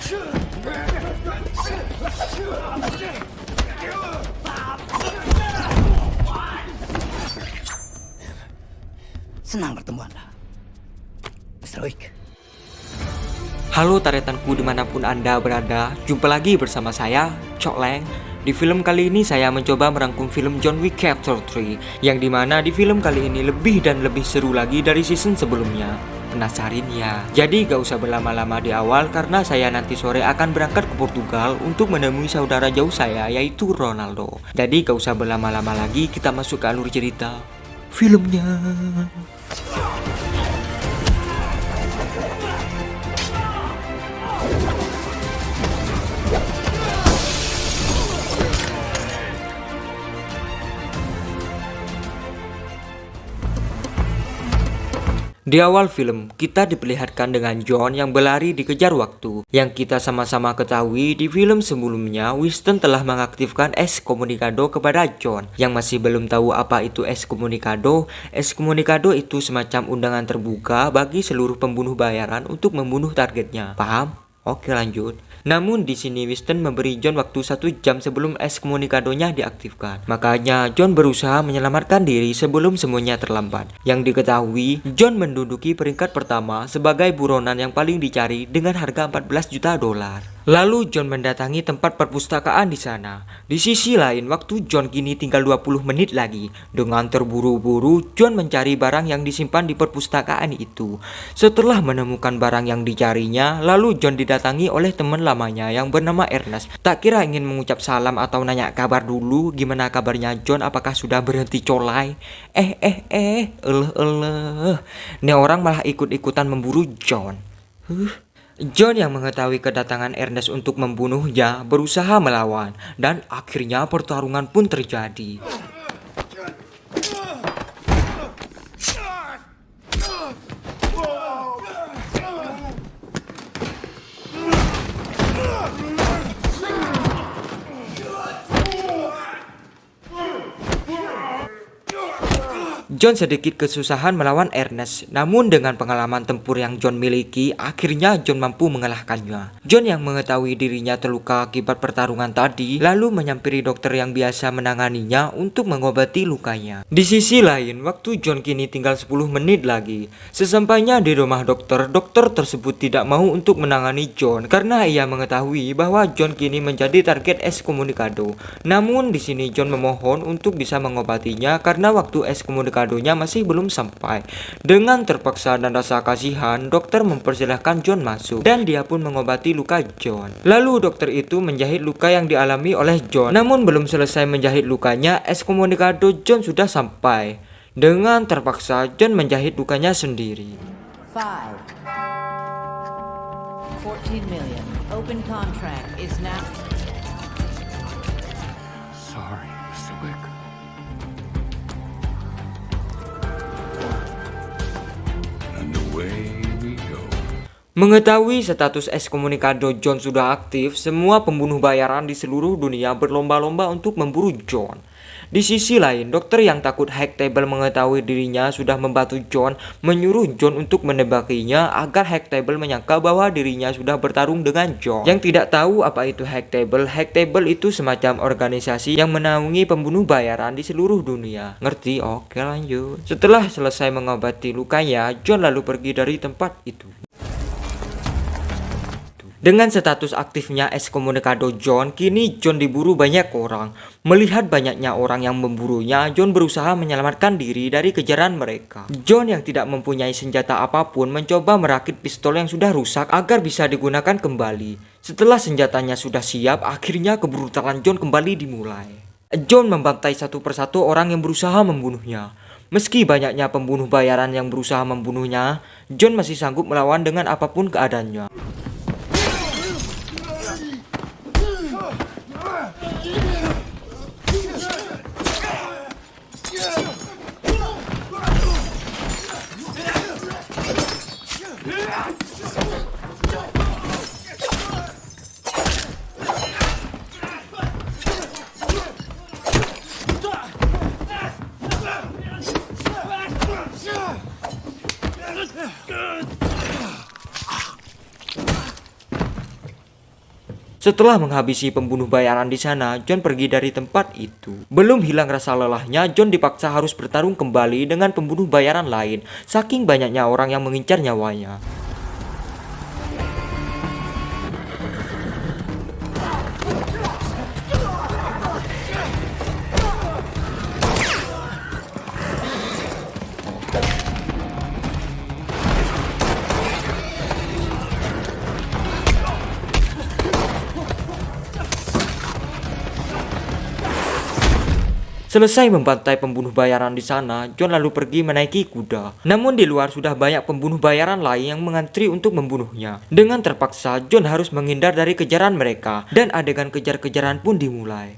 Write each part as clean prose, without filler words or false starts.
Senang bertemu Anda, Mr. Wick. Halo taretanku dimanapun Anda berada, jumpa lagi bersama saya, Cok Leng. Di film kali ini saya mencoba merangkum film John Wick Chapter 3, yang dimana di film kali ini lebih dan lebih seru lagi dari season sebelumnya. Penasaran ya? Jadi gak usah berlama-lama di awal karena saya nanti sore akan berangkat ke Portugal untuk menemui saudara jauh saya yaitu Ronaldo. Jadi gak usah berlama-lama lagi, kita masuk ke alur cerita filmnya. Di awal film, kita diperlihatkan dengan John yang berlari dikejar waktu. Yang kita sama-sama ketahui di film sebelumnya, Winston telah mengaktifkan Excommunicado kepada John. Yang masih belum tahu apa itu Excommunicado, Excommunicado itu semacam undangan terbuka bagi seluruh pembunuh bayaran untuk membunuh targetnya. Paham? Oke, lanjut. Namun di sini Winston memberi John waktu 1 jam sebelum Excommunicadonya diaktifkan. Makanya John berusaha menyelamatkan diri sebelum semuanya terlambat. Yang diketahui, John menduduki peringkat pertama sebagai buronan yang paling dicari dengan harga 14 juta dolar. Lalu John mendatangi tempat perpustakaan di sana. Di sisi lain, waktu John kini tinggal 20 menit lagi. Dengan terburu-buru, John mencari barang yang disimpan di perpustakaan itu. Setelah menemukan barang yang dicarinya, lalu John didatangi oleh teman lamanya yang bernama Ernest. Tak kira ingin mengucap salam atau nanya kabar dulu, gimana kabarnya John, apakah sudah berhenti colai? Nih orang malah ikut-ikutan memburu John. John yang mengetahui kedatangan Ernest untuk membunuhnya berusaha melawan dan akhirnya pertarungan pun terjadi. John sedikit kesusahan melawan Ernest, namun dengan pengalaman tempur yang John miliki, akhirnya John mampu mengalahkannya. John yang mengetahui dirinya terluka akibat pertarungan tadi, lalu menyampiri dokter yang biasa menanganinya untuk mengobati lukanya. Di sisi lain, waktu John kini tinggal 10 menit lagi. Sesampainya di rumah dokter, dokter tersebut tidak mau untuk menangani John karena ia mengetahui bahwa John kini menjadi target Excommunicado. Namun di sini John memohon untuk bisa mengobatinya karena waktu Excommunicado masih belum sampai. Dengan terpaksa dan rasa kasihan, dokter mempersilahkan John masuk dan dia pun mengobati luka John. Lalu dokter itu menjahit luka yang dialami oleh John. Namun belum selesai menjahit lukanya, Excommunicado John sudah sampai. Dengan terpaksa John menjahit lukanya sendiri. 14 million. Open contract is now. Sorry, Mr. Wick. Mengetahui status Excommunicado John sudah aktif, semua pembunuh bayaran di seluruh dunia berlomba-lomba untuk memburu John. Di sisi lain, dokter yang takut Hack Table mengetahui dirinya sudah membantu John, menyuruh John untuk menebakinya agar Hack Table menyangka bahwa dirinya sudah bertarung dengan John. Yang tidak tahu apa itu Hack Table itu semacam organisasi yang menaungi pembunuh bayaran di seluruh dunia. Ngerti? Oke, lanjut. Setelah selesai mengobati lukanya, John lalu pergi dari tempat itu. Dengan status aktifnya Excommunicado John, kini John diburu banyak orang. Melihat banyaknya orang yang memburunya, John berusaha menyelamatkan diri dari kejaran mereka. John yang tidak mempunyai senjata apapun mencoba merakit pistol yang sudah rusak agar bisa digunakan kembali. Setelah senjatanya sudah siap, akhirnya kebrutalan John kembali dimulai. John membantai satu persatu orang yang berusaha membunuhnya. Meski banyaknya pembunuh bayaran yang berusaha membunuhnya, John masih sanggup melawan dengan apapun keadaannya. Setelah menghabisi pembunuh bayaran di sana, John pergi dari tempat itu. Belum hilang rasa lelahnya, John dipaksa harus bertarung kembali dengan pembunuh bayaran lain, saking banyaknya orang yang mengincar nyawanya. Selesai membantai pembunuh bayaran di sana, John lalu pergi menaiki kuda. Namun di luar sudah banyak pembunuh bayaran lain yang mengantri untuk membunuhnya. Dengan terpaksa, John harus menghindar dari kejaran mereka, dan adegan kejar-kejaran pun dimulai.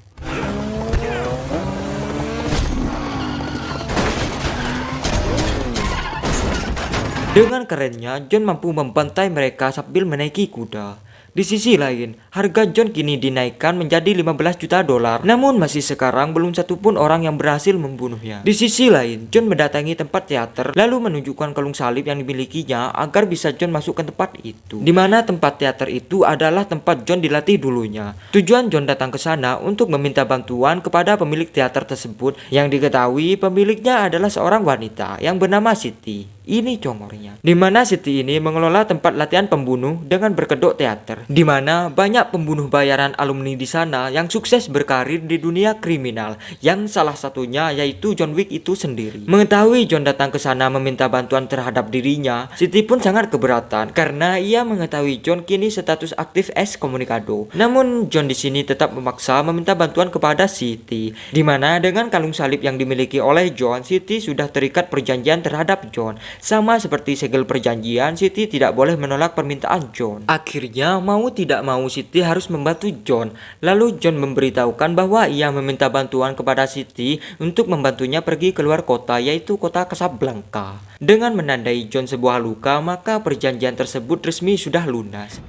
Dengan kerennya, John mampu membantai mereka sambil menaiki kuda. Di sisi lain, harga John kini dinaikkan menjadi 15 juta dolar. Namun masih sekarang belum satupun orang yang berhasil membunuhnya. Di sisi lain, John mendatangi tempat teater lalu menunjukkan kalung salib yang dimilikinya agar bisa John masuk ke tempat itu. Di mana tempat teater itu adalah tempat John dilatih dulunya. Tujuan John datang ke sana untuk meminta bantuan kepada pemilik teater tersebut yang diketahui pemiliknya adalah seorang wanita yang bernama Siti. Ini congornya. Di mana Siti ini mengelola tempat latihan pembunuh dengan berkedok teater. Di mana banyak pembunuh bayaran alumni di sana yang sukses berkarir di dunia kriminal, yang salah satunya yaitu John Wick itu sendiri. Mengetahui John datang ke sana meminta bantuan terhadap dirinya, Siti pun sangat keberatan karena ia mengetahui John kini status aktif ekskomunikado. Namun John di sini tetap memaksa meminta bantuan kepada Siti. Di mana dengan kalung salib yang dimiliki oleh John, Siti sudah terikat perjanjian terhadap John. Sama seperti segel perjanjian, Siti tidak boleh menolak permintaan John. Akhirnya mau tidak mau Siti harus membantu John. Lalu John memberitahukan bahwa ia meminta bantuan kepada Siti untuk membantunya pergi keluar kota, yaitu kota Casablanca. Dengan menandai John sebuah luka, maka perjanjian tersebut resmi sudah lunas.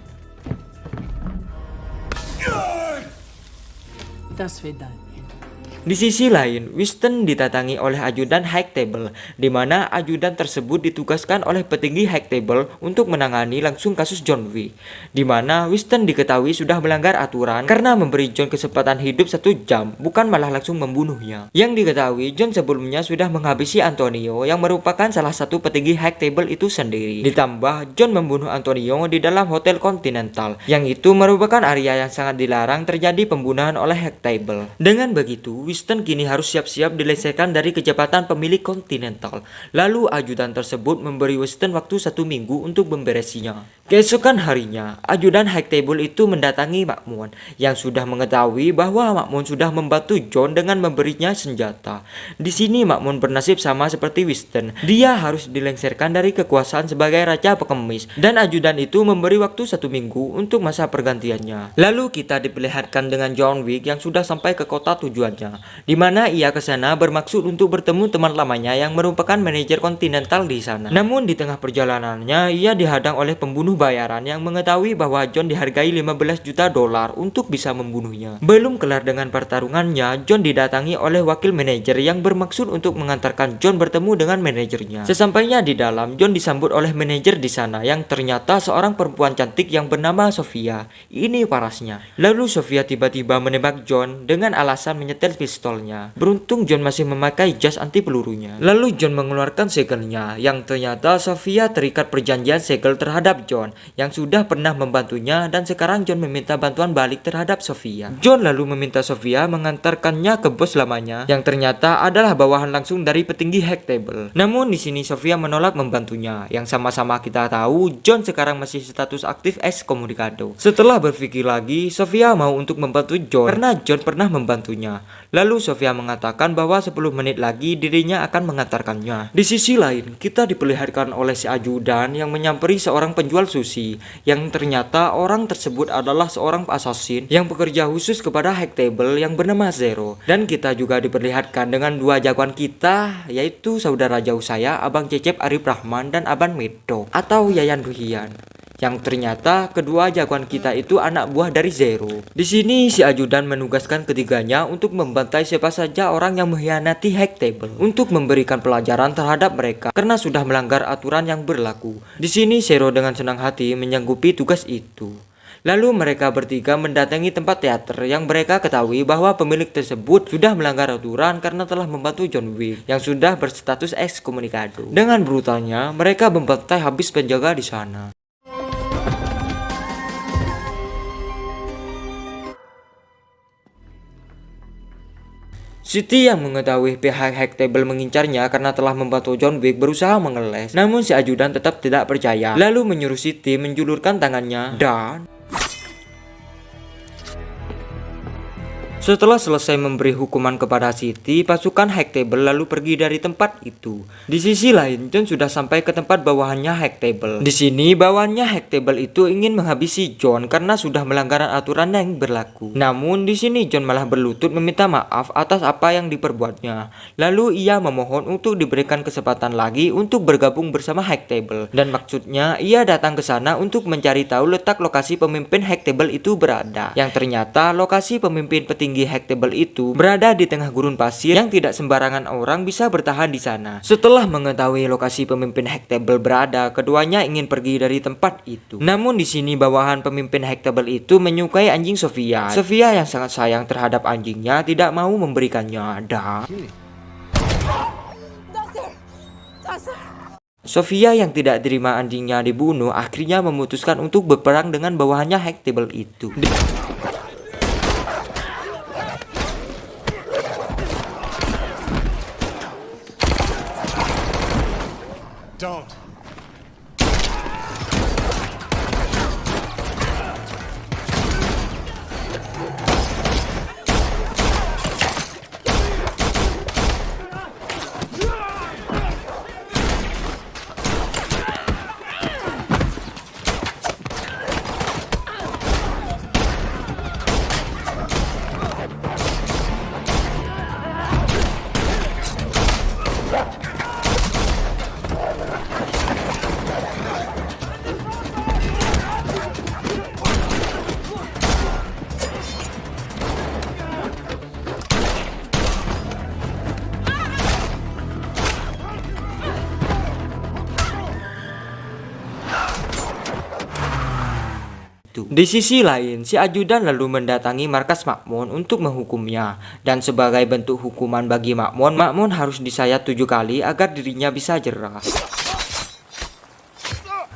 До свидания. Di sisi lain, Winston didatangi oleh ajudan High Table, di mana ajudan tersebut ditugaskan oleh petinggi High Table untuk menangani langsung kasus John Wick. Di mana Winston diketahui sudah melanggar aturan karena memberi John kesempatan hidup 1 jam, bukan malah langsung membunuhnya. Yang diketahui John sebelumnya sudah menghabisi Antonio yang merupakan salah satu petinggi High Table itu sendiri. Ditambah John membunuh Antonio di dalam Hotel Continental, yang itu merupakan area yang sangat dilarang terjadi pembunuhan oleh High Table. Dengan begitu, Winston kini harus siap-siap dilengsarkan dari kejabatan pemilik Continental. Lalu ajudan tersebut memberi Winston waktu 1 minggu untuk memberesinya. Keesokan harinya, ajudan High Table itu mendatangi Makmun yang sudah mengetahui bahwa Makmun sudah membantu John dengan memberinya senjata. Di sini Makmun bernasib sama seperti Winston. Dia harus dilengsarkan dari kekuasaan sebagai raja pengemis, dan ajudan itu memberi waktu 1 minggu untuk masa pergantiannya. Lalu kita diperlihatkan dengan John Wick yang sudah sampai ke kota tujuannya, di mana ia ke sana bermaksud untuk bertemu teman lamanya yang merupakan manajer Continental di sana. Namun di tengah perjalanannya ia dihadang oleh pembunuh bayaran yang mengetahui bahwa John dihargai 15 juta dolar untuk bisa membunuhnya. Belum kelar dengan pertarungannya, John didatangi oleh wakil manajer yang bermaksud untuk mengantarkan John bertemu dengan manajernya. Sesampainya di dalam, John disambut oleh manajer di sana yang ternyata seorang perempuan cantik yang bernama Sofia. Ini parasnya. Lalu Sofia tiba-tiba menembak John dengan alasan menyetel pistolnya. Beruntung John masih memakai jas anti pelurunya. Lalu John mengeluarkan segelnya, yang ternyata Sofia terikat perjanjian segel terhadap John yang sudah pernah membantunya, dan sekarang John meminta bantuan balik terhadap Sofia. John lalu meminta Sofia mengantarkannya ke bos lamanya yang ternyata adalah bawahan langsung dari petinggi High Table. Namun di sini Sofia menolak membantunya, yang sama-sama kita tahu John sekarang masih status aktif ekskomunikado. Setelah berpikir lagi, Sofia mau untuk membantu John karena John pernah membantunya. Lalu Sofia mengatakan bahwa 10 menit lagi dirinya akan mengantarkannya. Di sisi lain, kita diperlihatkan oleh si ajudan yang menyamperi seorang penjual sushi, yang ternyata orang tersebut adalah seorang assassin yang bekerja khusus kepada High Table yang bernama Zero. Dan kita juga diperlihatkan dengan 2 jagoan kita, yaitu saudara jauh saya, Abang Cecep Arif Rahman dan Abang Medo atau Yayan Ruhian. Yang ternyata kedua jagoan kita itu anak buah dari Zero. Di sini si ajudan menugaskan ketiganya untuk membantai siapa saja orang yang mengkhianati High Table, untuk memberikan pelajaran terhadap mereka karena sudah melanggar aturan yang berlaku. Di sini Zero dengan senang hati menyanggupi tugas itu. Lalu mereka bertiga mendatangi tempat teater yang mereka ketahui bahwa pemilik tersebut sudah melanggar aturan karena telah membantu John Wick yang sudah berstatus ekskomunikado. Dengan brutalnya, mereka membantai habis penjaga di sana. Siti yang mengetahui pihak Hackable mengincarnya karena telah membantu John Wick berusaha mengeles, namun si ajudan tetap tidak percaya, lalu menyuruh Siti menjulurkan tangannya dan setelah selesai memberi hukuman kepada Siti, pasukan Hackable lalu pergi dari tempat itu. Di sisi lain, John sudah sampai ke tempat bawahannya Hackable. Di sini, bawahannya Hackable itu ingin menghabisi John karena sudah melanggar aturan yang berlaku. Namun, di sini John malah berlutut meminta maaf atas apa yang diperbuatnya. Lalu ia memohon untuk diberikan kesempatan lagi untuk bergabung bersama Hackable. Dan maksudnya, ia datang ke sana untuk mencari tahu letak lokasi pemimpin Hackable itu berada. Yang ternyata lokasi pemimpin petinggi Hackable itu berada di tengah gurun pasir yang tidak sembarangan orang bisa bertahan di sana. Setelah mengetahui lokasi pemimpin Hackable berada, keduanya ingin pergi dari tempat itu. Namun di sini bawahan pemimpin Hackable itu menyukai anjing Sofia. Sofia yang sangat sayang terhadap anjingnya tidak mau memberikannya dan Sofia yang tidak terima anjingnya dibunuh akhirnya memutuskan untuk berperang dengan bawahannya Hackable itu. Don't. Di sisi lain, si ajudan lalu mendatangi markas Makmon untuk menghukumnya. Dan sebagai bentuk hukuman bagi Makmon, Makmon harus disayat 7 kali agar dirinya bisa jerah.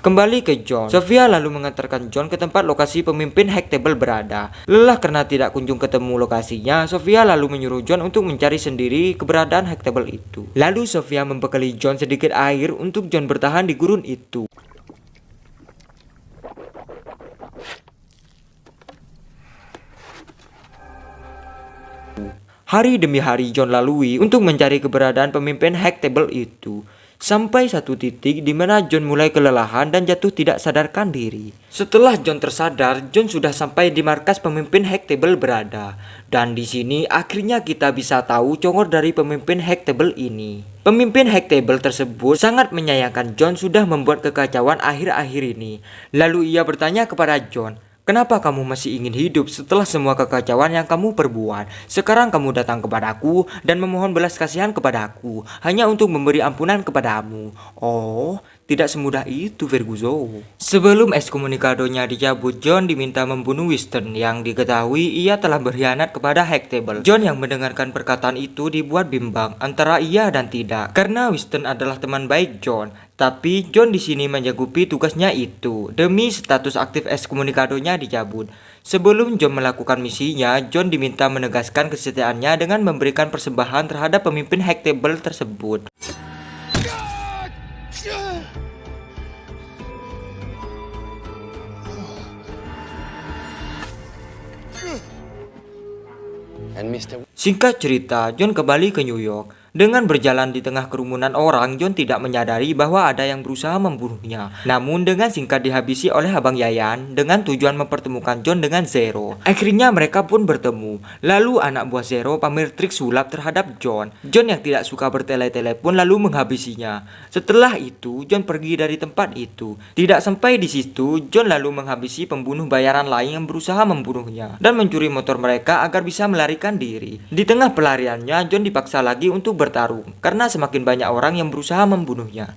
Kembali ke John, Sofia lalu mengantarkan John ke tempat lokasi pemimpin Hackable berada. Lelah karena tidak kunjung ketemu lokasinya, Sofia lalu menyuruh John untuk mencari sendiri keberadaan Hackable itu. Lalu Sofia membekali John sedikit air untuk John bertahan di gurun itu. Hari demi hari John lalui untuk mencari keberadaan pemimpin Hackable itu. Sampai satu titik di mana John mulai kelelahan dan jatuh tidak sadarkan diri. Setelah John tersadar, John sudah sampai di markas pemimpin Hackable berada. Dan di sini akhirnya kita bisa tahu congor dari pemimpin Hackable ini. Pemimpin Hackable tersebut sangat menyayangkan John sudah membuat kekacauan akhir-akhir ini. Lalu ia bertanya kepada John, "Kenapa kamu masih ingin hidup setelah semua kekacauan yang kamu perbuat? Sekarang kamu datang kepadaku dan memohon belas kasihan kepadaku hanya untuk memberi ampunan kepadamu." Oh, tidak semudah itu, Verguzo. Sebelum ekskomunikadonya dicabut, John diminta membunuh Winston yang diketahui ia telah berkhianat kepada Hackable. John yang mendengarkan perkataan itu dibuat bimbang antara iya dan tidak karena Winston adalah teman baik John. Tapi John di sini menyanggupi tugasnya itu demi status aktif ekskomunikadonya dicabut. Sebelum John melakukan misinya, John diminta menegaskan kesetiaannya dengan memberikan persembahan terhadap pemimpin Hackable tersebut. Singkat cerita, John kembali ke New York. Dengan berjalan di tengah kerumunan orang, John tidak menyadari bahwa ada yang berusaha membunuhnya. Namun dengan singkat dihabisi oleh Abang Yayan dengan tujuan mempertemukan John dengan Zero. Akhirnya mereka pun bertemu. Lalu anak buah Zero pamer trik sulap terhadap John. John yang tidak suka bertele-tele pun lalu menghabisinya. Setelah itu, John pergi dari tempat itu. Tidak sampai di situ, John lalu menghabisi pembunuh bayaran lain yang berusaha membunuhnya dan mencuri motor mereka agar bisa melarikan diri. Di tengah pelariannya, John dipaksa lagi untuk bertarung karena semakin banyak orang yang berusaha membunuhnya.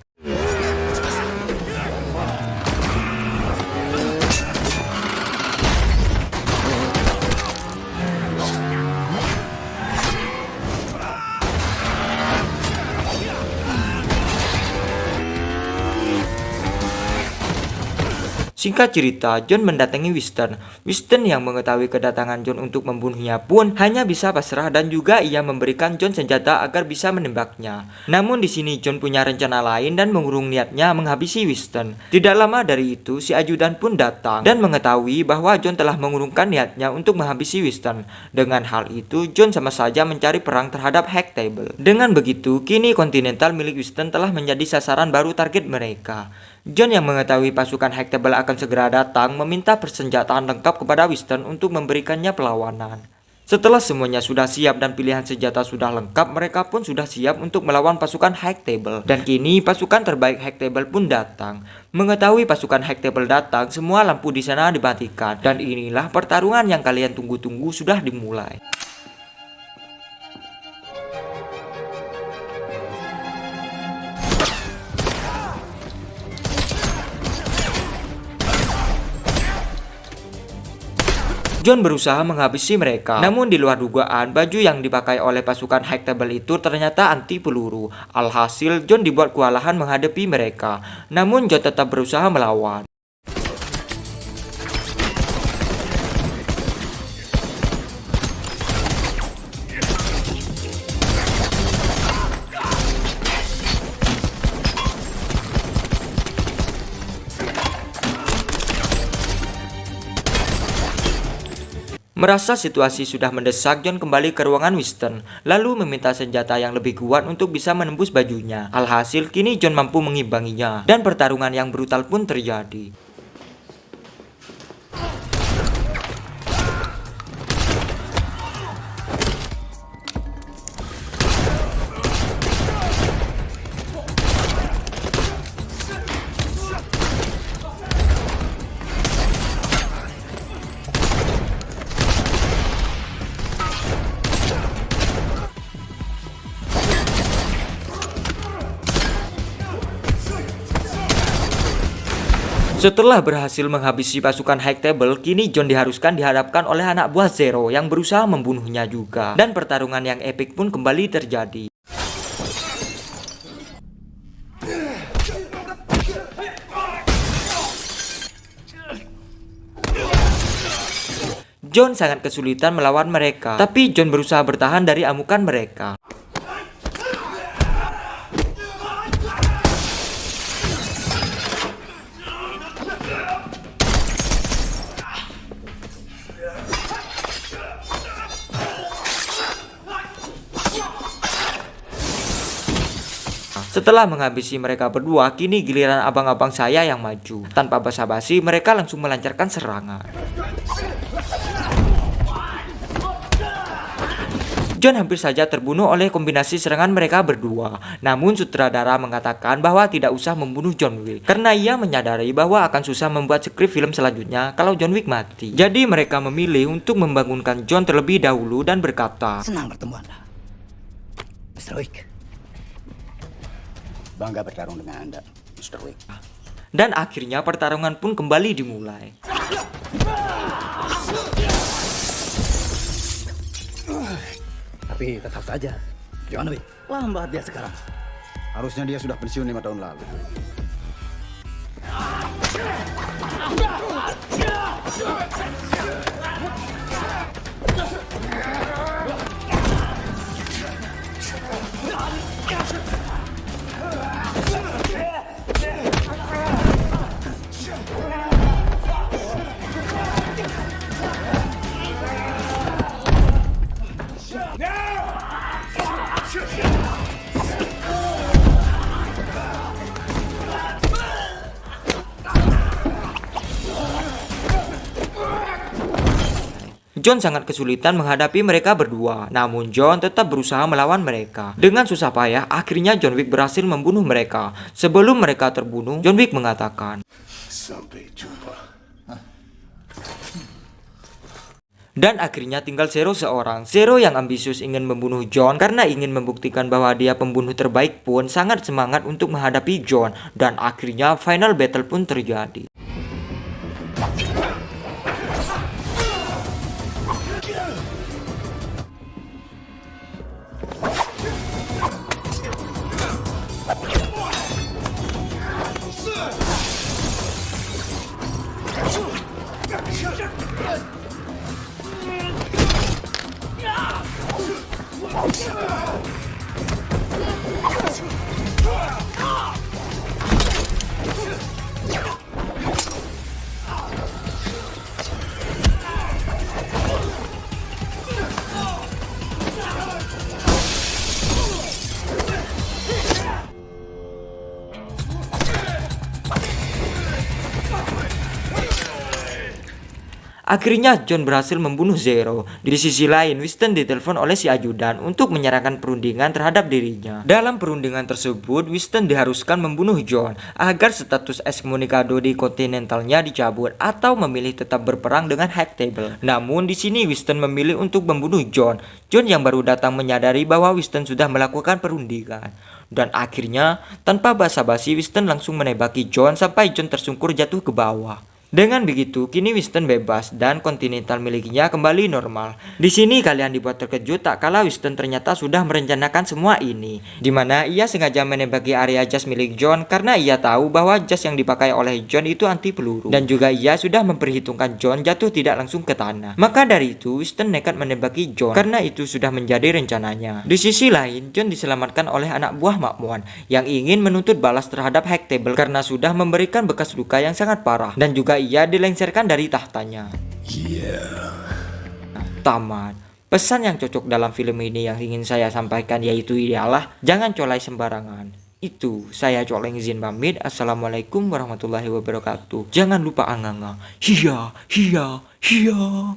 Singkat cerita, John mendatangi Winston. Winston yang mengetahui kedatangan John untuk membunuhnya pun hanya bisa pasrah dan juga ia memberikan John senjata agar bisa menembaknya. Namun di sini John punya rencana lain dan mengurung niatnya menghabisi Winston. Tidak lama dari itu, si ajudan pun datang dan mengetahui bahwa John telah mengurungkan niatnya untuk menghabisi Winston. Dengan hal itu, John sama saja mencari perang terhadap High Table. Dengan begitu, kini Continental milik Winston telah menjadi sasaran baru target mereka. John yang mengetahui pasukan High Table akan segera datang meminta persenjataan lengkap kepada Winston untuk memberikannya perlawanan. Setelah semuanya sudah siap dan pilihan senjata sudah lengkap, mereka pun sudah siap untuk melawan pasukan High Table. Dan kini pasukan terbaik High Table pun datang. Mengetahui pasukan High Table datang, semua lampu di sana dimatikan. Dan inilah pertarungan yang kalian tunggu-tunggu sudah dimulai. John berusaha menghabisi mereka. Namun di luar dugaan, baju yang dipakai oleh pasukan High Table itu ternyata anti peluru. Alhasil, John dibuat kewalahan menghadapi mereka. Namun John tetap berusaha melawan. Merasa situasi sudah mendesak, John kembali ke ruangan Winston, lalu meminta senjata yang lebih kuat untuk bisa menembus bajunya. Alhasil, kini John mampu mengimbanginya, dan pertarungan yang brutal pun terjadi. Setelah berhasil menghabisi pasukan High Table, kini John diharuskan dihadapkan oleh anak buah Zero yang berusaha membunuhnya juga. Dan pertarungan yang epik pun kembali terjadi. John sangat kesulitan melawan mereka, tapi John berusaha bertahan dari amukan mereka. Setelah menghabisi mereka berdua, kini giliran abang-abang saya yang maju. Tanpa basa-basi, mereka langsung melancarkan serangan. John hampir saja terbunuh oleh kombinasi serangan mereka berdua. Namun sutradara mengatakan bahwa tidak usah membunuh John Wick, karena ia menyadari bahwa akan susah membuat skrip film selanjutnya kalau John Wick mati. Jadi mereka memilih untuk membangunkan John terlebih dahulu dan berkata, Senang bertemu Anda, Mr. Wick. Bangga bertarung dengan Anda, Mr. Wick. Dan akhirnya pertarungan pun kembali dimulai. Tapi tetap saja, John Wick lambat dia sekarang. Harusnya dia sudah pensiun 5 tahun lalu. John sangat kesulitan menghadapi mereka berdua, namun John tetap berusaha melawan mereka. Dengan susah payah, akhirnya John Wick berhasil membunuh mereka. Sebelum mereka terbunuh, John Wick mengatakan, Sampai jumpa. dan akhirnya tinggal Zero seorang. Zero yang ambisius ingin membunuh John karena ingin membuktikan bahwa dia pembunuh terbaik pun sangat semangat untuk menghadapi John. Dan akhirnya final battle pun terjadi. Akhirnya John berhasil membunuh Zero. Di sisi lain, Winston ditelepon oleh si ajudan untuk menyerahkan perundingan terhadap dirinya. Dalam perundingan tersebut, Winston diharuskan membunuh John agar status ekskomunikado di Continentalnya dicabut atau memilih tetap berperang dengan High Table. Namun di sini Winston memilih untuk membunuh John. John yang baru datang menyadari bahwa Winston sudah melakukan perundingan. Dan akhirnya, tanpa basa-basi, Winston langsung menembaki John sampai John tersungkur jatuh ke bawah. Dengan begitu, kini Winston bebas dan Continental miliknya kembali normal. Di sini kalian dibuat terkejut tak kala Winston ternyata sudah merencanakan semua ini, di mana ia sengaja menembaki area jas milik John karena ia tahu bahwa jas yang dipakai oleh John itu anti peluru, dan juga ia sudah memperhitungkan John jatuh tidak langsung ke tanah. Maka dari itu, Winston nekat menembaki John karena itu sudah menjadi rencananya. Di sisi lain, John diselamatkan oleh anak buah Makmuan yang ingin menuntut balas terhadap High Table karena sudah memberikan bekas luka yang sangat parah, dan juga ia dilengsarkan dari tahtanya. Tamat. Pesan yang cocok dalam film ini yang ingin saya sampaikan yaitu ialah jangan colai sembarangan. Itu saya Coleng izin pamit. Assalamualaikum warahmatullahi wabarakatuh. Jangan lupa anganga. Hiya, hiya, hiya.